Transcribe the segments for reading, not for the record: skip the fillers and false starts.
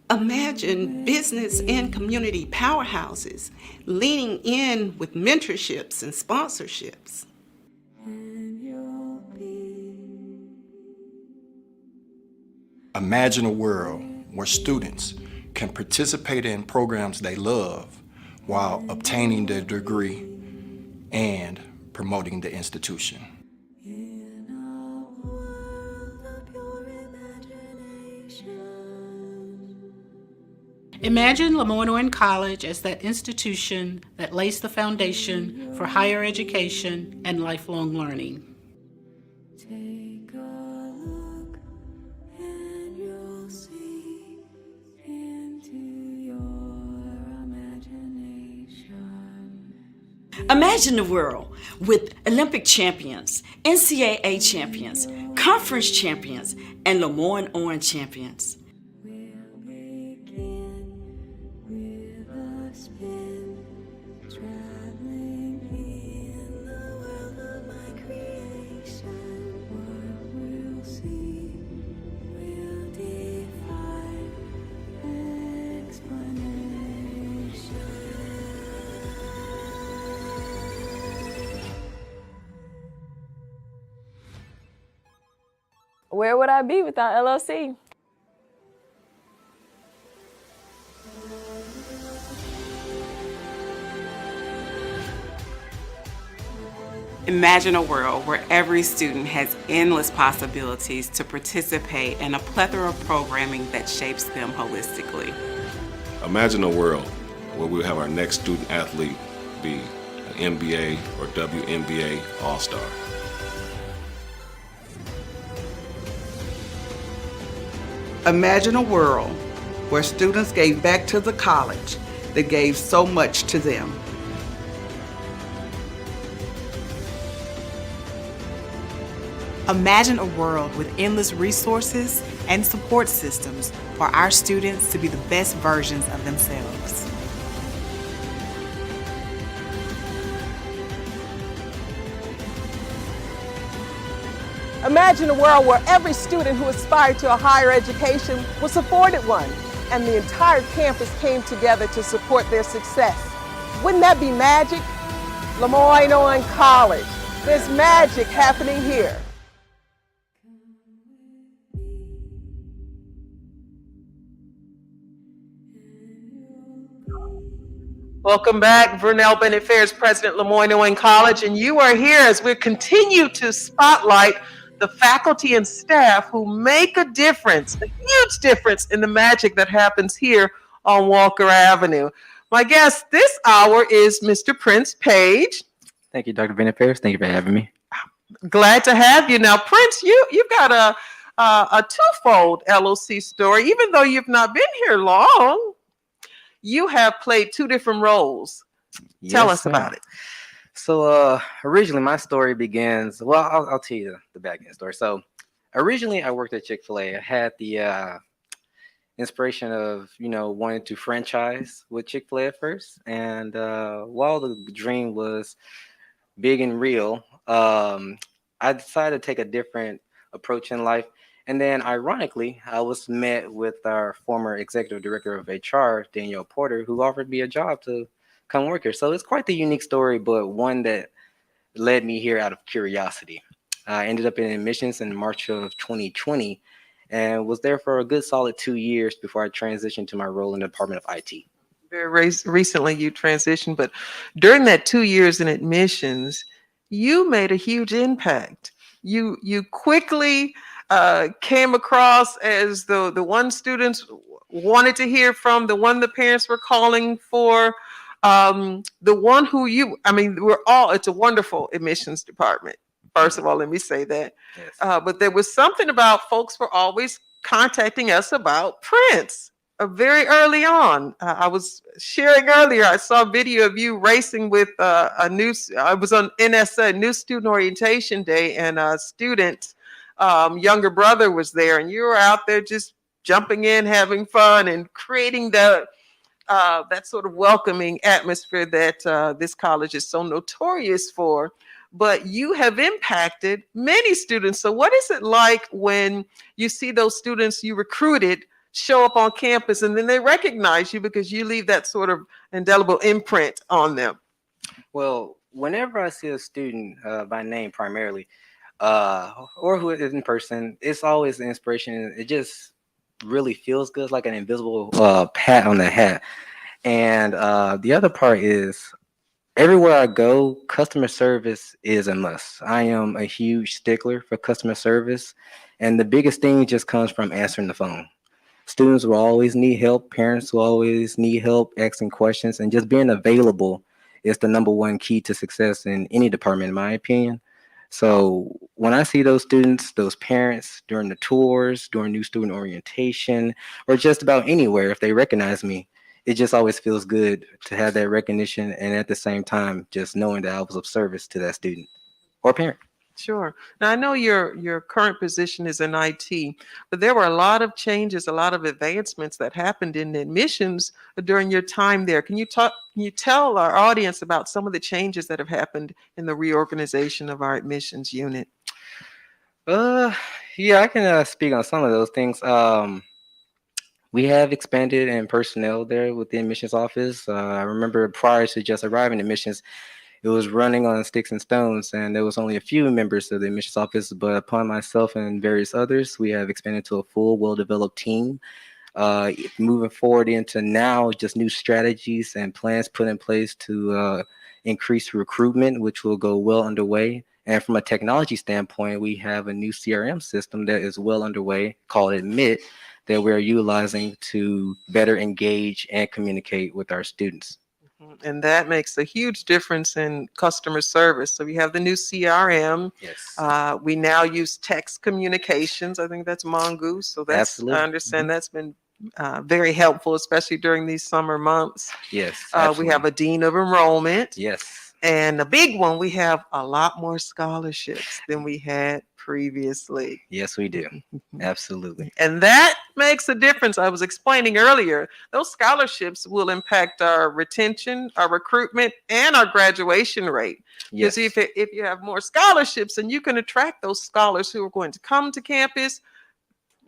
Imagine business and community powerhouses leaning in with mentorships and sponsorships. Imagine a world where students can participate in programs they love while obtaining their degree and promoting the institution. Imagine LeMoyne-Owen College as that institution that lays the foundation for higher education and lifelong learning. Take a look and you'll see into your imagination. Imagine a world with Olympic champions, NCAA champions, conference champions, and LeMoyne-Owen champions. We'll begin with a spin, traveling in the world of my creation. What we'll see will defy explanation. Where would I be without LOC? Imagine a world where every student has endless possibilities to participate in a plethora of programming that shapes them holistically. Imagine a world where we'll have our next student athlete be an NBA or WNBA All-Star. Imagine a world where students gave back to the college that gave so much to them. Imagine a world with endless resources and support systems for our students to be the best versions of themselves. Imagine a world where every student who aspired to a higher education was afforded one, and the entire campus came together to support their success. Wouldn't that be magic? LeMoyne-Owen College. There's magic happening here. Welcome back, Vernell Bennett Fairs, President, LeMoyne-Owen College, and you are here as we continue to spotlight the faculty and staff who make a difference, a huge difference in the magic that happens here on Walker Avenue. My guest this hour is Mr. Prince Page. Thank you, Dr. Bennett Fairs. Thank you for having me. Glad to have you. Now, Prince, you've got a twofold LOC story. Even though you've not been here long, you have played two different roles. Tell us about it. So originally my story begins, well, I'll tell you the back end story. So originally I worked at Chick-fil-A. I had the inspiration of, wanting to franchise with Chick-fil-A at first. And while the dream was big and real, I decided to take a different approach in life. And then ironically, I was met with our former executive director of HR, Danielle Porter, who offered me a job to come work here. So it's quite the unique story, but one that led me here out of curiosity. I ended up in admissions in March of 2020 and was there for a good solid 2 years before I transitioned to my role in the Department of IT. Very recently you transitioned, but during that 2 years in admissions, you made a huge impact. You quickly came across as the one students wanted to hear from, the one the parents were calling for, the one who it's a wonderful admissions department. First of all, let me say that. Yes. But there was something about folks were always contacting us about Prince very early on. I was sharing earlier, I saw a video of you racing with I was on NSA, New Student Orientation Day, and a student, younger brother was there, and you were out there just jumping in, having fun, and creating that sort of welcoming atmosphere that this college is so notorious for. but you have impacted many students. So what is it like when you see those students you recruited show up on campus and then they recognize you because you leave that sort of indelible imprint on them? Well, whenever I see a student by name primarily, or who is in person, it's always an inspiration. It just really feels good, like an invisible pat on the hat. And the other part is everywhere I go, customer service is a must. I am a huge stickler for customer service, and the biggest thing just comes from answering the phone. Students will always need help, parents will always need help asking questions, and just being available is the number one key to success in any department, in my opinion. So when I see those students, those parents during the tours, during new student orientation, or just about anywhere, if they recognize me, it just always feels good to have that recognition, and at the same time, just knowing that I was of service to that student or parent. Sure. Now I know your current position is in IT, but there were a lot of changes, a lot of advancements that happened in admissions during your time there. Can you tell our audience about some of the changes that have happened in the reorganization of our admissions unit? Yeah, I can speak on some of those things. We have expanded in personnel there with the admissions office. I remember prior to just arriving at admissions, it was running on sticks and stones, and there was only a few members of the admissions office. But upon myself and various others, we have expanded to a full, well-developed team. Moving forward into now, just new strategies and plans put in place to increase recruitment, which will go well underway. And from a technology standpoint, we have a new CRM system that is well underway called Admit that we're utilizing to better engage and communicate with our students. And that makes a huge difference in customer service. So we have the new CRM. Yes. We now use text communications. I think that's Mongoose. So that's, Absolutely. I understand that's been very helpful, especially during these summer months. Yes. We have a dean of enrollment. Yes. And the big one, we have a lot more scholarships than we had previously. Yes, we do. Absolutely. And that makes a difference. I was explaining earlier, those scholarships will impact our retention, our recruitment, and our graduation rate. Yes. Because if you have more scholarships, and you can attract those scholars who are going to come to campus,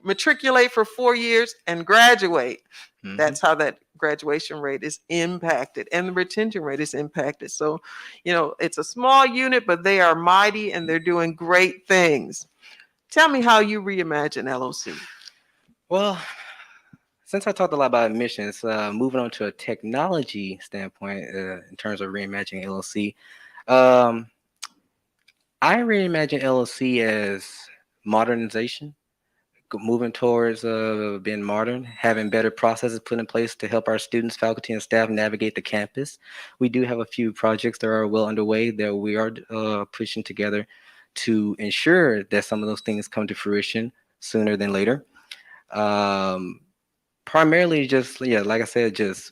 matriculate for 4 years, and graduate. Mhm. That's how that graduation rate is impacted, and the retention rate is impacted. So, it's a small unit, but they are mighty and they're doing great things. Tell me how you reimagine LOC. Well, since I talked a lot about admissions, moving on to a technology standpoint in terms of reimagining LOC, I reimagine LOC as modernization, moving towards being modern, having better processes put in place to help our students, faculty, and staff navigate the campus. We do have a few projects that are well underway that we are pushing together to ensure that some of those things come to fruition sooner than later. Primarily just, like I said, just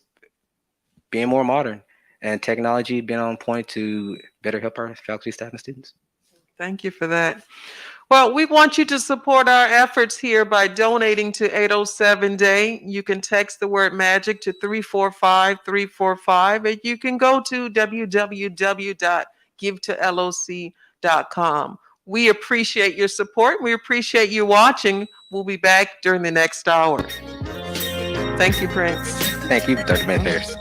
being more modern and technology being on point to better help our faculty, staff, and students. Thank you for that. Well, we want you to support our efforts here by donating to 807 Day. You can text the word MAGIC to 345-345, and you can go to www.givetoloc.com. We appreciate your support. We appreciate you watching. We'll be back during the next hour. Thank you, Prince. Thank you, Dr. Van Ferris.